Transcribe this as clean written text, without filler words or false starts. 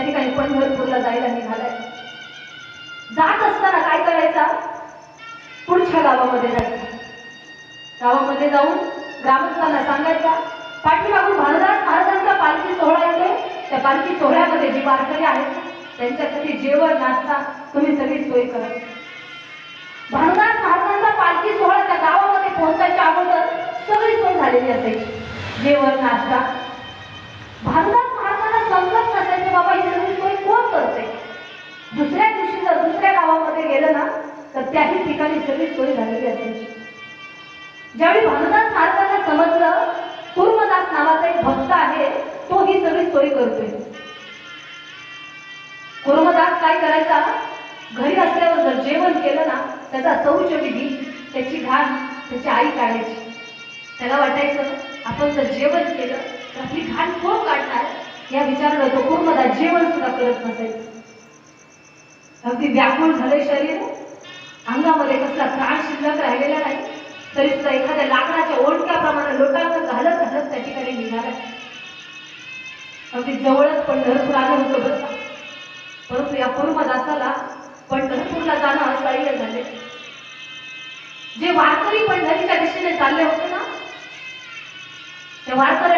त्या ठिकाणी पंढरपूरला जायला निघालाय। जात असताना काय करायचा, पुढच्या गावामध्ये जायचं। गावामध्ये जाऊन ग्रामस्थांना सांगायचा, पाठीमागून भानुदास महाराजांचा पालखी सोहळा येतोय, त्या पालखी सोहळ्यामध्ये जी वारकरी आहेत त्यांच्यासाठी जेवण नाश्ता तुम्ही सगळी सोय करा। भानुदास महाराजांचा पालखी सोहळा त्या गावामध्ये पोहोचायच्या अगोदर सगळी सोय झालेली असायची, जेवण नाश्ता। भानुदास महाराजांना समजत नसायचे, बाबा ही सगळी सोय कोण करते। दुसऱ्या दिवशी जर दुसऱ्या गावामध्ये गेलं ना तर त्याही ठिकाणी सगळी सोय झालेली असायची। ज्यावेळी भानुदास महाराजांना समजलं कुर्मदास नावाचा एक भक्त आहे, तो ही सगळी सोय करतोय। कुर्मदास काय करायचा, घरी असल्यावर जर जेवण केलं ना त्याचा शौच विधी, त्याची घाण त्याची आई काढायची। त्याला वाटायचं आपण जर जेवण केलं तर आपली घाण कोण काढणार, या विचारानं तो कुर्मदास जेवण सुद्धा करत नसायचं। अगदी व्याकुळ झाले शरीर, अंगामध्ये कसला त्रास शिल्लक राहिलेला नाही, तरी सुद्धा एखाद्या लाकडाच्या ओंडक्याप्रमाणे लोटांवर घालत घालत त्या ठिकाणी निघाला। अगदी जवळच पंढरपूर आलं होतं बरं, परंतु या कुर्मदासाला पंढरपूरला जाणं असह्य झाले। जे वारकरी पंढरीच्या दिशेने चालले होते ना, त्या वारकरी